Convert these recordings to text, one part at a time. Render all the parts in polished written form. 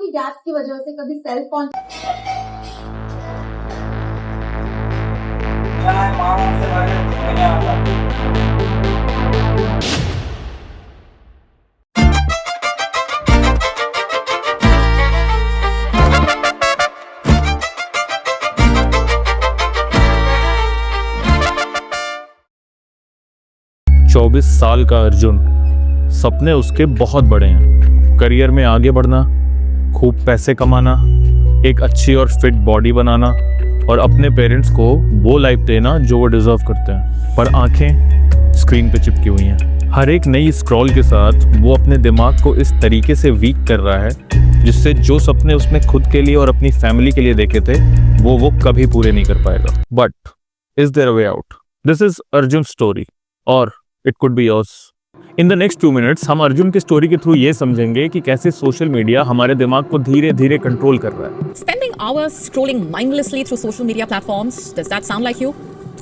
की गैप्स की वजह से कभी सेल्फ चौबीस साल का अर्जुन, सपने उसके बहुत बड़े हैं। करियर में आगे बढ़ना, खूब पैसे कमाना, एक अच्छी और फिट बॉडी बनाना और अपने पेरेंट्स को वो लाइफ देना जो वो डिजर्व करते हैं। पर आंखें स्क्रीन पे चिपकी हुई हैं। हर एक नई स्क्रॉल के साथ वो अपने दिमाग को इस तरीके से वीक कर रहा है जिससे जो सपने उसने खुद के लिए और अपनी फैमिली के लिए देखे थे वो कभी पूरे नहीं कर पाएगा। But is there a way out? This is Arjun story और it could be yours. In the next 2 minutes हम अर्जुन की स्टोरी के थ्रू ये समझेंगे कि कैसे सोशल मीडिया हमारे दिमाग को धीरे धीरे कंट्रोल कर रहा है। Spending hours scrolling mindlessly through social media platforms, does that sound like you?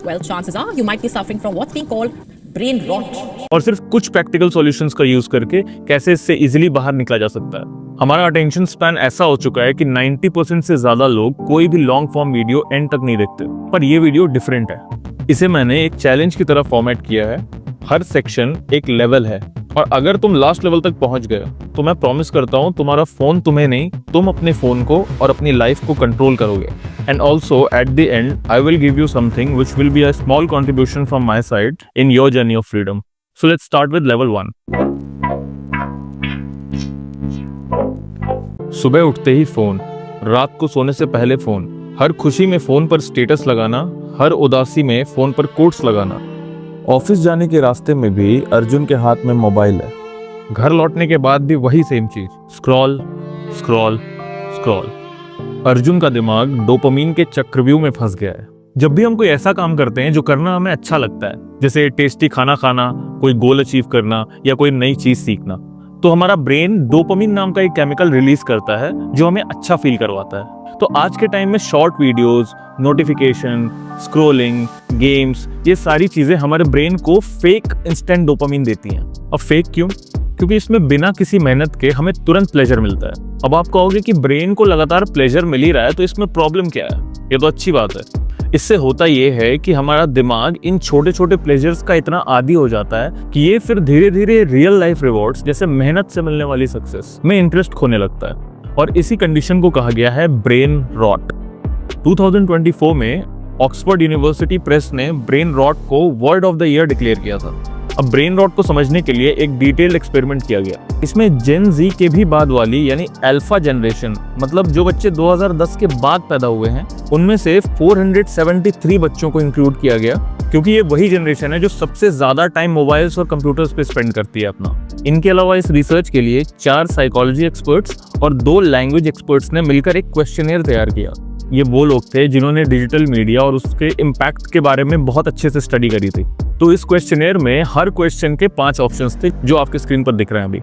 Well, chances are you might be suffering from what's being called brain rot. और सिर्फ कुछ प्रैक्टिकल सॉल्यूशंस का यूज करके कैसे इससे इजीली बाहर निकला जा सकता है। हमारा अटेंशन स्पैन ऐसा हो चुका है कि 90% से ज्यादा लोग कोई भी लॉन्ग फॉर्म वीडियो एंड तक नहीं देखते। पर ये वीडियो डिफरेंट है। इसे मैंने एक चैलेंज की तरह फॉर्मेट किया है। हर सेक्शन एक लेवल है और अगर तुम लास्ट लेवल तक पहुंच गए तो मैं प्रॉमिस करता हूं तुम्हारा फोन तुम्हें नहीं, तुम अपने फोन को और अपनी लाइफ को कंट्रोल करोगे। And also at the and I will give you something which will be a small contribution from my side in your journey of freedom. So let's start with level 1। सुबह उठते ही phone, रात को सोने से पहले phone, हर खुशी में phone पर स्टेटस लगाना, हर उदासी में फोन पर कोट्स लगाना। ऑफिस जाने के रास्ते में भी अर्जुन के हाथ में मोबाइल है। घर लौटने के बाद भी वही सेम चीज, स्क्रॉल स्क्रॉल स्क्रॉल। अर्जुन का दिमाग डोपामीन के चक्रव्यूह में फंस गया है। जब भी हम कोई ऐसा काम करते हैं जो करना हमें अच्छा लगता है, जैसे टेस्टी खाना खाना, कोई गोल अचीव करना या कोई नई चीज सीखना, तो हमारा ब्रेन डोपामीन नाम का एक केमिकल रिलीज करता है जो हमें अच्छा फील करवाता है। तो आज के टाइम में short videos, notification, scrolling, games, ये सारी चीजें हमारे ब्रेन को फेक इंस्टेंट डोपामीन देती हैं। अब फेक क्यों? क्योंकि इसमें बिना किसी मेहनत के हमें तुरंत प्लेजर मिलता है। अब आप कहोगे कि ब्रेन को लगातार प्लेजर मिल ही रहा है तो इसमें प्रॉब्लम क्या है? ये तो अच्छी बात है। इससे होता ये है कि हमारा दिमाग इन छोटे छोटे प्लेजर्स का इतना आदी हो जाता है कि ये फिर धीरे धीरे रियल लाइफ रिवॉर्ड्स जैसे मेहनत से मिलने वाली सक्सेस में इंटरेस्ट खोने लगता है और इसी कंडीशन को कहा गया है ब्रेन रॉट। 2024 में ऑक्सफोर्ड यूनिवर्सिटी प्रेस ने ब्रेन रॉट को word of the year declare किया था। अब ब्रेन रॉट को समझने के लिए एक डिटेल्ड एक्सपेरिमेंट किया गया। इसमें जेन जी के भी बाद वाली यानी अल्फा जनरेशन, मतलब जो बच्चे 2010 के बाद पैदा हुए हैं, उनमें से 473 बच्चों को इंक्लूड किया गया क्योंकि ये वही जनरेशन है जो सबसे ज्यादा टाइम मोबाइल्स और कंप्यूटर्स पे स्पेंड करती है अपना। इनके अलावा इस रिसर्च के लिए 4 साइकोलॉजी एक्सपर्ट्स और 2 लैंग्वेज एक्सपर्ट्स ने मिलकर एक क्वेश्चनेयर तैयार किया। ये वो लोग थे जिन्होंने डिजिटल मीडिया और उसके इम्पैक्ट के बारे में बहुत अच्छे से स्टडी करी थी। तो इस क्वेश्चनेयर में हर क्वेश्चन के 5 ऑप्शंस थे जो आपके स्क्रीन पर दिख रहे हैं अभी।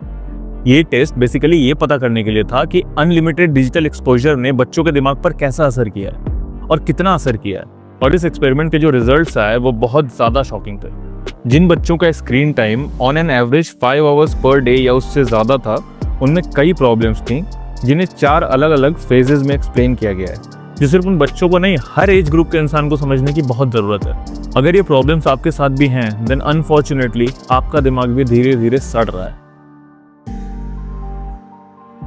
ये टेस्ट बेसिकली ये पता करने के लिए था कि अनलिमिटेड डिजिटल एक्सपोजर ने बच्चों के दिमाग पर कैसा असर किया है और कितना असर किया है। और इस एक्सपेरिमेंट के जो रिजल्ट्स आए वो बहुत ज्यादा शॉकिंग थे। जिन बच्चों का screen time on an average 5 hours per day या उससे ज्यादा था, उनमें कई प्रॉब्लम्स थी जिन्हें 4 अलग अलग फेजेस में एक्सप्लेन किया गया है, जो सिर्फ उन बच्चों को नहीं, हर एज ग्रुप के इंसान को समझने की बहुत जरूरत है। अगर ये प्रॉब्लम्स आपके साथ भी हैं, देन अनफॉर्चुनेटली आपका दिमाग भी धीरे धीरे सड़ रहा है।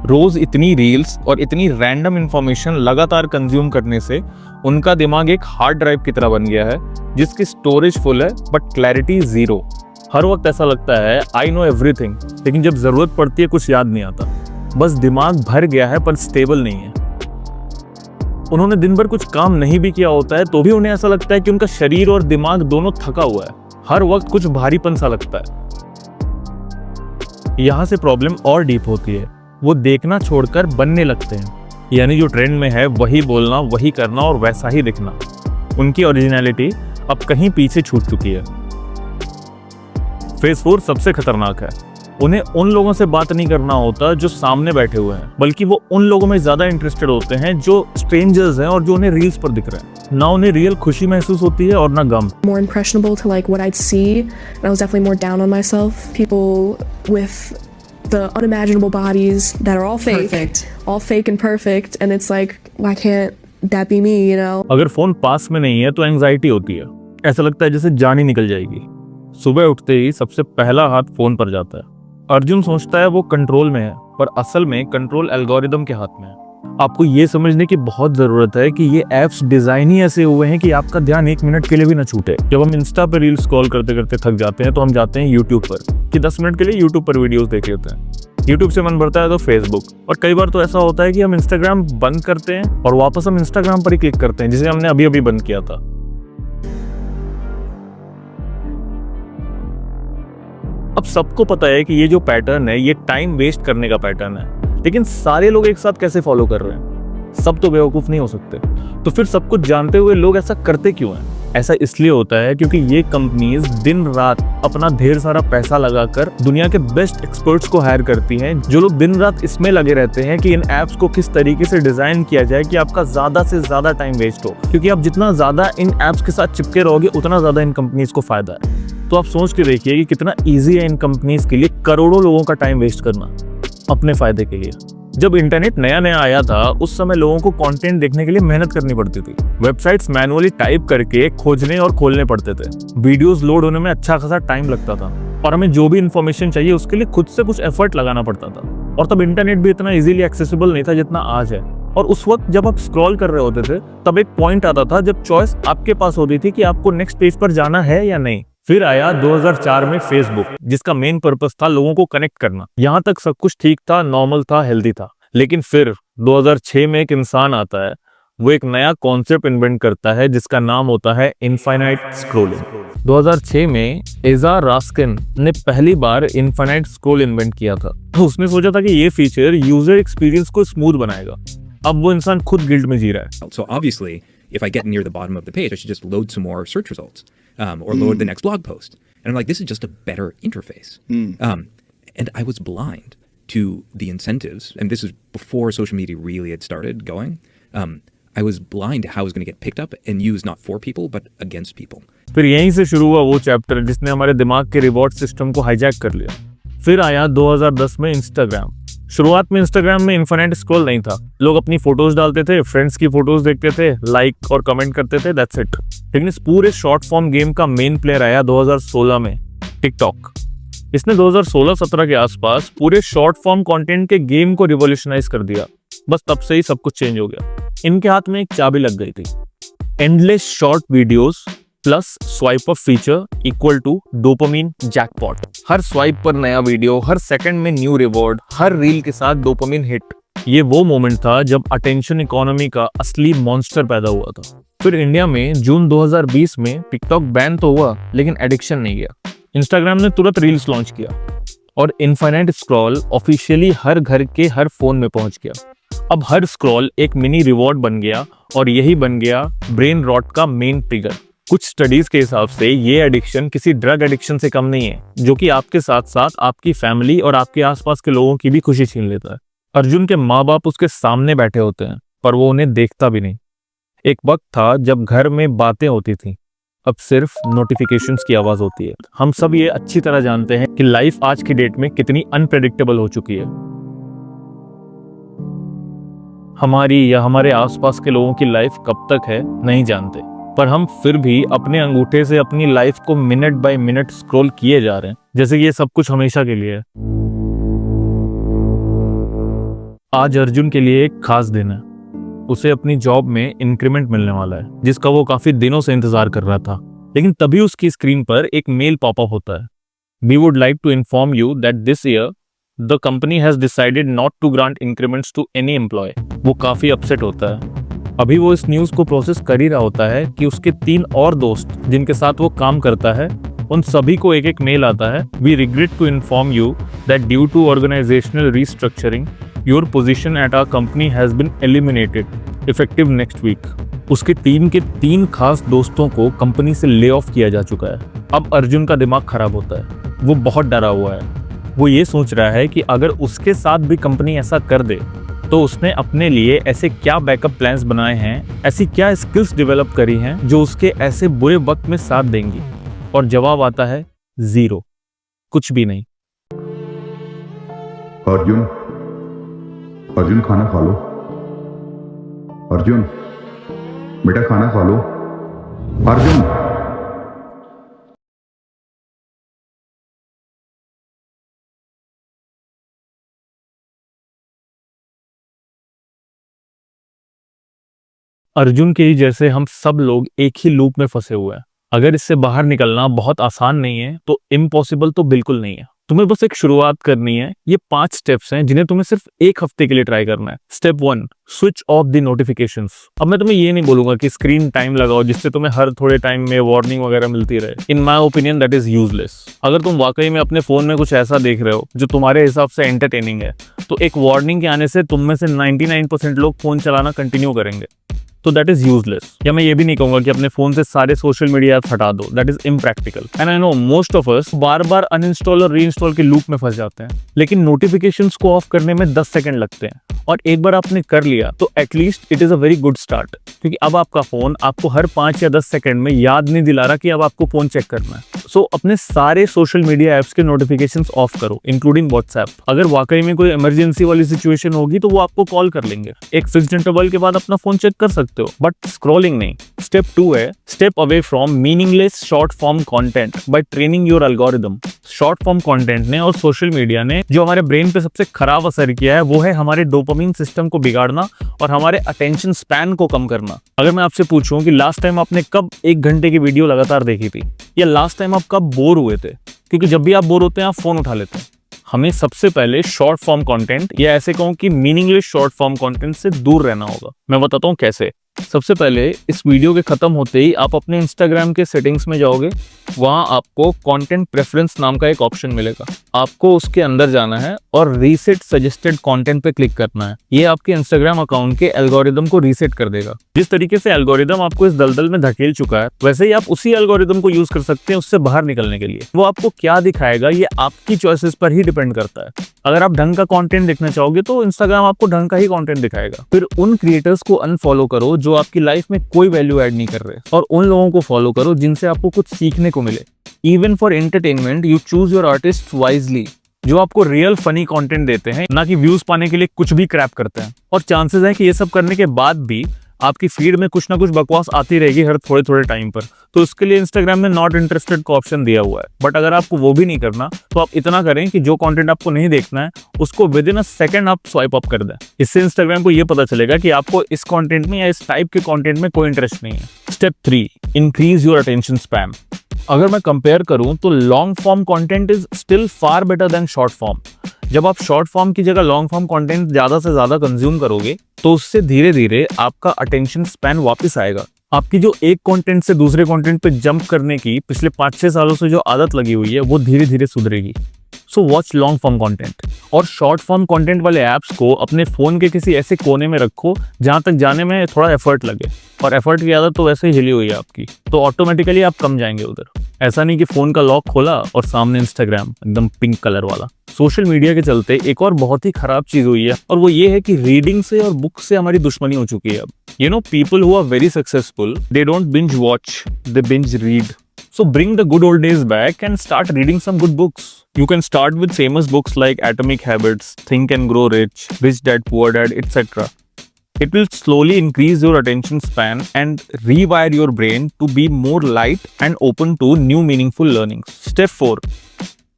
रोज इतनी रील्स और इतनी रैंडम इंफॉर्मेशन लगातार कंज्यूम करने से उनका दिमाग एक हार्ड ड्राइव की तरह बन गया है जिसकी स्टोरेज फुल है बट क्लैरिटी जीरो। हर वक्त ऐसा लगता है आई नो एवरीथिंग, लेकिन जब जरूरत पड़ती है कुछ याद नहीं आता। बस दिमाग भर गया है पर स्टेबल नहीं है। उन्होंने दिन भर कुछ काम नहीं भी किया होता है तो भी उन्हें ऐसा लगता है कि उनका शरीर और दिमाग दोनों थका हुआ है। हर वक्त कुछ भारीपन सा लगता है। यहां से प्रॉब्लम और डीप होती है। वो देखना छोड़कर बनने लगते हैं, यानी जो ट्रेंड में है वही बोलना, वही करना और वैसा ही दिखना। उनकी ओरिजिनलिटी अब कहीं पीछे छूट चुकी है। फेज 4 सबसे खतरनाक है। उन्हें उन लोगों से बात नहीं करना होता जो सामने बैठे हुए हैं, बल्कि वो उन लोगों में ज्यादा इंटरेस्टेड होते हैं जो स्ट्रेंजर्स हैं और जो उन्हें रील्स पर दिख रहे हैं। ना उन्हें रियल खुशी महसूस होती है और ना गम। More impressionable to like what I'd see, and I was definitely more down on myself. People with the unimaginable bodies that are all fake. Perfect. all fake and perfect, and it's like, why can't that be me, you know? अगर phone पास में नहीं है तो anxiety होती है, ऐसा लगता है जैसे जान ही निकल जाएगी। सुबह उठते ही सबसे पहला हाथ फोन पर जाता है। अर्जुन सोचता है वो कंट्रोल में है, पर असल में कंट्रोल एल्गोरिदम के हाथ में है। आपको ये समझने की बहुत जरूरत है कि ये एप्स डिजाइन ही ऐसे हुए हैं कि आपका ध्यान 1 मिनट के लिए भी ना छूटे। जब हम इंस्टा पर रील स्क्रॉल करते करते थक जाते हैं तो हम जाते हैं यूट्यूब पर कि 10 मिनट के लिए यूट्यूब पर वीडियोस देख लेते हैं। यूट्यूब से मन भरता है तो फेसबुक, और कई बार तो ऐसा होता है कि हम इंस्टाग्राम बंद करते हैं और वापस हम इंस्टाग्राम पर ही क्लिक करते हैं, जिसे हमने अभी अभी बंद किया था। अब सबको पता है कि ये जो पैटर्न है ये टाइम वेस्ट करने का पैटर्न है, लेकिन सारे लोग एक साथ कैसे फॉलो कर रहे हैं? सब तो बेवकूफ नहीं हो सकते। तो फिर सब कुछ जानते हुए लोग ऐसा करते क्यों हैं? ऐसा इसलिए होता है क्योंकि ये कंपनीज दिन रात अपना ढेर सारा पैसा लगाकर दुनिया के बेस्ट एक्सपर्ट्स को हायर करती हैं, जो लोग दिन रात इसमें लगे रहते हैं कि इन एप्स को किस तरीके से डिजाइन किया जाए कि आपका ज्यादा से ज्यादा टाइम वेस्ट हो, क्योंकि आप जितना ज्यादा इन एप्स के साथ चिपके रहोगे उतना ज्यादा इन कंपनीज को फायदा है। तो आप सोच के देखिए कि कितना ईजी है इन कंपनीज के लिए करोड़ों लोगों का टाइम वेस्ट करना अपने फायदे के लिए। जब इंटरनेट नया नया आया था उस समय लोगों को कंटेंट देखने के लिए मेहनत करनी पड़ती थी। वेबसाइट्स मैनुअली टाइप करके खोजने और खोलने पड़ते थे। वीडियोस लोड होने में अच्छा खासा टाइम लगता था और हमें जो भी इंफॉर्मेशन चाहिए उसके लिए खुद से कुछ एफर्ट लगाना पड़ता था। और तब इंटरनेट भी इतना इजीली एक्सेसिबल नहीं था जितना आज है। और उस वक्त जब आप स्क्रॉल कर रहे होते थे तब एक पॉइंट आता था जब चॉइस आपके पास होती थी कि आपको नेक्स्ट पेज पर जाना है या नहीं। फिर आया 2004 में फेसबुक, जिसका मेन पर्पस था लोगों को कनेक्ट करना। यहाँ तक सब कुछ ठीक था, नॉर्मल था, हेल्दी था। लेकिन फिर 2006 में एक इंसान आता है, वो एक नया कॉन्सेप्ट इन्वेंट करता है जिसका नाम होता है इनफाइनाइट स्क्रॉलिंग। 2006 में एजा रास्किन ने पहली बार इनफाइनाइट स्क्रॉल इन्वेंट किया था। तो उसने सोचा था कि ये फीचर यूजर एक्सपीरियंस को स्मूथ बनाएगा। अब वो इंसान खुद गिल्ट में जी रहा है। So obviously, if I get near the bottom of the page, I should just load some more search results, or load the next blog post. And I'm like, this is just a better interface. And I was blind to the incentives, and this is before social media really had started going. I was blind to how it was going to get picked up and used not for people, but against people. फिर यहीं से शुरू हुआ वो chapter जिसने हमारे दिमाग के रिवॉर्ड सिस्टम को हाईजैक कर लिया। फिर आया 2010 में इंस्टाग्राम। शुरुआत में इंस्टाग्राम में इनफाइनाइट स्क्रॉल नहीं था। लोग अपनी फोटोज डालते थे, फ्रेंड्स की फोटोज देखते थे, लाइक और कमेंट करते थे, दैट्स इट। लेकिन इस पूरे शॉर्ट फॉर्म गेम का मेन प्लेयर आया 2016 में, टिकटॉक। इसने 2016-17 के आसपास पूरे शॉर्ट फॉर्म कंटेंट के गेम को रिवॉल्यूशनाइज कर दिया। बस तब से ही सब कुछ चेंज हो गया। इनके हाथ में एक चाबी लग गई थी। Endless short videos plus swipe up feature equal to dopamine jackpot. हर स्वाइप पर नया वीडियो, हर सेकंड में न्यू रिवॉर्ड, हर रील के साथ डोपामिन हिट। ये वो मोमेंट था जब अटेंशन इकोनॉमी का असली मॉन्स्टर पैदा हुआ था। फिर इंडिया में जून 2020 में टिकटॉक बैन तो हुआ, लेकिन एडिक्शन नहीं गया। इंस्टाग्राम ने तुरंत रील्स लॉन्च किया और इनफाइनाइट स्क्रॉल ऑफिशियली हर घर के हर फोन में पहुंच गया। अब हर स्क्रॉल एक मिनी रिवॉर्ड बन गया और यही बन गया ब्रेन रॉट का मेन ट्रिगर। कुछ स्टडीज के हिसाब से ये एडिक्शन किसी ड्रग एडिक्शन से कम नहीं है, जो कि आपके साथ साथ आपकी फैमिली और आपके आसपास के लोगों की भी खुशी छीन लेता है। अर्जुन के माँ बाप उसके सामने बैठे होते हैं पर वो उन्हें देखता भी नहीं। एक वक्त था जब घर में बातें होती थी, अब सिर्फ नोटिफिकेशंस की आवाज होती है। हम सब ये अच्छी तरह जानते हैं कि लाइफ आज की डेट में कितनी अनप्रेडिक्टेबल हो चुकी है। हमारी या हमारे आसपास के लोगों की लाइफ कब तक है नहीं जानते, पर हम फिर भी अपने अंगूठे से अपनी लाइफ को मिनट बाय मिनट स्क्रॉल किए जा रहे हैं, जैसे ये सब कुछ हमेशा के लिए है। आज अर्जुन के लिए एक खास दिन है। उसे अपनी जॉब में इंक्रीमेंट मिलने वाला है, जिसका वो काफी दिनों से इंतजार कर रहा था। लेकिन तभी उसकी स्क्रीन पर एक मेल पॉपअप होता है। We would like to inform you that this year the company has decided not to grant increments to any employee. वो काफी अपसेट होता है। अभी वो इस न्यूज को प्रोसेस कर ही रहा होता है कि उसके 3 और दोस्त जिनके साथ वो काम करता है, उन सभी को एक एक मेल आता है। We regret to inform you that due to organisational restructuring your position at our company has been eliminated effective next week. उसके टीम के 3 खास दोस्तों को कंपनी से ले ऑफ किया जा चुका है। अब अर्जुन का दिमाग खराब होता है। वो बहुत डरा हुआ है। वो ये सोच रहा है कि अगर उसके साथ भी कंपनी ऐसा कर दे तो उसने अपने लिए ऐसे क्या बैकअप प्लान्स बनाए हैं, ऐसी क्या स्किल्स डेवलप करी हैं जो उसके ऐसे बुरे वक्त में साथ देंगी। और जवाब आता है 0, कुछ भी नहीं। अर्जुन, अर्जुन खाना खा लो। अर्जुन बेटा खाना खा लो। अर्जुन। अर्जुन के ही जैसे हम सब लोग एक ही लूप में फंसे हुए हैं। अगर इससे बाहर निकलना बहुत आसान नहीं है तो इम्पॉसिबल तो बिल्कुल नहीं है। तुम्हें बस एक शुरुआत करनी है। ये 5 स्टेप्स हैं जिन्हें तुम्हें सिर्फ 1 हफ्ते के लिए ट्राई करना है। Step 1, switch off the notifications. अब मैं तुम्हें ये नहीं बोलूंगा कि स्क्रीन टाइम लगाओ जिससे तुम्हें हर थोड़े टाइम में वार्निंग वगैरह मिलती रहे। In my opinion that is useless. अगर तुम वाकई में अपने फोन में कुछ ऐसा देख रहे हो जो तुम्हारे हिसाब से एंटरटेनिंग है तो एक वार्निंग के आने से तुम में से 99% लोग फोन चलाना कंटिन्यू करेंगे, तो दैट इज यूजलेस। या मैं ये भी नहीं कहूंगा कि अपने फोन से सारे सोशल मीडिया ऐप्स हटा दो, that is impractical. And I know most of us bar bar uninstall और रीइंस्टॉल के लूप में फंस जाते हैं, लेकिन नोटिफिकेशंस को ऑफ करने में 10 सेकंड लगते हैं और एक बार आपने कर लिया तो at least it is a very good start, क्योंकि अब आपका फोन आपको हर 5 या 10 सेकंड में याद नहीं दिला रहा कि अब आपको फोन चेक करना है। सो अपने सारे सोशल मीडिया एप्स के नोटिफिकेशंस ऑफ करो, इंक्लूडिंग व्हाट्सएप। अगर वाकई में कोई इमरजेंसी वाली सिचुएशन होगी तो वो आपको कॉल कर लेंगे। एक फिक्स्ड इंटरवल के बाद अपना फोन चेक कर सकते हो, बट स्क्रॉलिंग नहीं। स्टेप 2 है step away from meaningless short form content by training your algorithm. Short form content ने और सोशल मीडिया ने जो हमारे ब्रेन पे सबसे खराब असर किया है वो है हमारे डोपामिन सिस्टम को बिगाड़ना और हमारे अटेंशन स्पैन को कम करना। अगर मैं आपसे पूछूं कि लास्ट टाइम आपने कब 1 घंटे की वीडियो लगातार देखी थी, या लास्ट टाइम आप कब बोर हुए थे, क्योंकि जब भी आप बोर होते हैं आप फोन उठा लेते हैं। हमें सबसे पहले शॉर्ट फॉर्म कंटेंट, या ऐसे कहूं कि मीनिंगलेस शॉर्ट फॉर्म कंटेंट से दूर रहना होगा। मैं बताता हूं कैसे। सबसे पहले इस वीडियो के खत्म होते ही आप अपने इंस्टाग्राम के सेटिंग्स में जाओगे। वहां आपको कंटेंट प्रेफरेंस नाम का एक ऑप्शन मिलेगा। आपको उसके अंदर जाना है और रीसेट सजेस्टेड कंटेंट पे क्लिक करना है। ये आपके इंस्टाग्राम अकाउंट के एल्गोरिदम को रीसेट कर देगा। जिस तरीके से एल्गोरिदम आपको इस दलदल में धकेल चुका है, वैसे ही आप उसी एल्गोरिदम को यूज कर सकते हैं उससे बाहर निकलने के लिए। वो आपको क्या दिखाएगा ये आपकी चॉइसेस पर ही डिपेंड करता है। अगर आप ढंग का कंटेंट देखना चाहोगे तो इंस्टाग्राम आपको ढंग का ही कंटेंट दिखाएगा। फिर उन क्रिएटर्स को अनफॉलो करो जो आपकी लाइफ में कोई वैल्यू ऐड नहीं कर रहे, और उन लोगों को फॉलो करो जिनसे आपको कुछ सीखने को मिले। Even for entertainment you choose your artist wisely, जो आपको रियल फनी कंटेंट देते हैं, ना कि व्यूज पाने के लिए कुछ भी क्रैप करते हैं। और चांसेस है कि ये सब करने के बाद भी आपकी फीड में कुछ ना कुछ बकवास आती रहेगी हर थोड़े थोड़े टाइम पर। तो उसके लिए इंस्टाग्राम में नॉट इंटरेस्टेड का ऑप्शन दिया हुआ है। बट अगर आपको वो भी नहीं करना तो आप इतना करें कि जो कंटेंट आपको नहीं देखना है उसको विद इन अ सेकंड आप स्वाइप अप कर दें। इससे इंस्टाग्राम को ये पता चलेगा कि आपको इस कंटेंट में या इस टाइप के कंटेंट में कोई इंटरेस्ट नहीं है। Step 3, increase your attention span. अगर मैं कंपेयर करूं तो long form content is still far better than short form. जब आप शॉर्ट फॉर्म की जगह लॉन्ग फॉर्म कंटेंट ज्यादा से ज्यादा कंज्यूम करोगे तो उससे धीरे धीरे आपका अटेंशन स्पैन वापस आएगा। आपकी जो एक कंटेंट से दूसरे कंटेंट पे जंप करने की पिछले 5-6 सालों से जो आदत लगी हुई है वो धीरे धीरे सुधरेगी। So watch long form content, और शॉर्ट फॉर्म कंटेंट वाले ऐप्स को अपने फोन के किसी ऐसे कोने में रखो जहां तक जाने में थोड़ा एफर्ट लगे। और एफर्ट की आदत तो वैसे ही हिली हुई है आपकी, तो ऑटोमेटिकली आप कम जाएंगे उधर। ऐसा नहीं कि फोन का लॉक खोला और सामने इंस्टाग्राम एकदम पिंक कलर वाला। सोशल मीडिया के चलते एक और बहुत ही खराब चीज हुई है, और वो ये है कि रीडिंग से और बुक से हमारी दुश्मनी हो चुकी है अब। You know, people who are very successful they don't binge watch, they binge read. So bring the good old days back and start reading some good books. You can start with famous books like Atomic Habits, Think and Grow Rich, Rich Dad Poor Dad, etc. It will slowly increase your attention span and rewire your brain to be more light and open to new meaningful learnings. Step 4.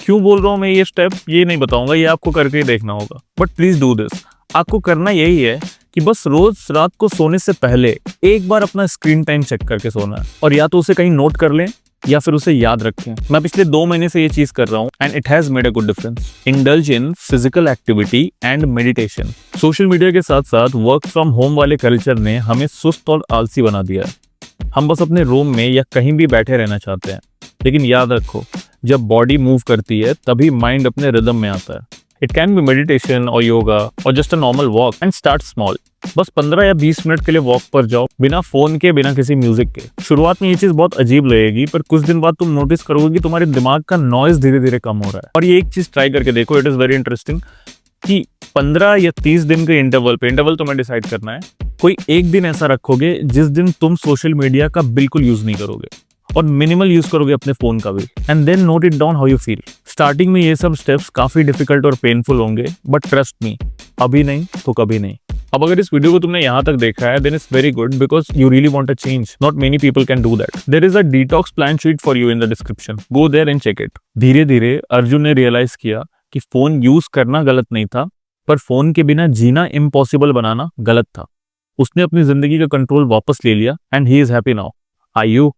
क्यों बोल रहा हूँ मैं ये step, ये नहीं बताऊंगा, ये आपको करके ही देखना होगा। But please do this. आपको करना यही है कि बस रोज रात को सोने से पहले एक बार अपना स्क्रीन टाइम चेक करके सोना है, और या तो उसे कहीं नोट कर लें या फिर उसे याद रखें। मैं पिछले 2 महीने से ये चीज कर रहा हूँ and it has made a good difference. Indulge in physical activity and meditation. Social media के साथ साथ वर्क फ्रॉम होम वाले कल्चर ने हमें सुस्त और आलसी बना दिया है। हम बस अपने रूम में या कहीं भी बैठे रहना चाहते हैं, लेकिन याद रखो जब बॉडी मूव करती है तभी माइंड अपने रिदम में आता है। इट कैन बी मेडिटेशन और योगा और just a normal walk, and start small. बस 15 या 20 मिनट के लिए वॉक पर जाओ, बिना फोन के, बिना किसी म्यूजिक के। शुरुआत में ये चीज बहुत अजीब लगेगी, पर कुछ दिन बाद तुम नोटिस करोगे कि तुम्हारे दिमाग का नॉइज धीरे धीरे कम हो रहा है। और ये एक चीज ट्राई करके देखो, इट इज वेरी इंटरेस्टिंग, कि 15 या 30 दिन के इंटरवल पे, इंटरवल तुम्हें डिसाइड करना है, कोई एक दिन ऐसा रखोगे जिस दिन तुम सोशल मीडिया का बिल्कुल यूज नहीं करोगे और मिनिमल यूज करोगे अपने फोन का भी, and then note it down how you feel. Starting में ये सब स्टेप्स काफी डिफिकल्ट और पेनफुल होंगे, बट ट्रस्ट मी, अभी नहीं तो कभी नहीं। अब अगर इस वीडियो को तुमने यहाँ तक देखा है, then it's very good because you really want a change. Not many people can do that. There is a detox plan sheet for you in the description, go there and check it. धीरे धीरे अर्जुन ने realise किया कि phone use करना गलत नहीं था, पर फोन के बिना जीना इम्पॉसिबल बनाना गलत था। उसने अपनी जिंदगी का कंट्रोल वापस ले लिया and he is happy now. Are you?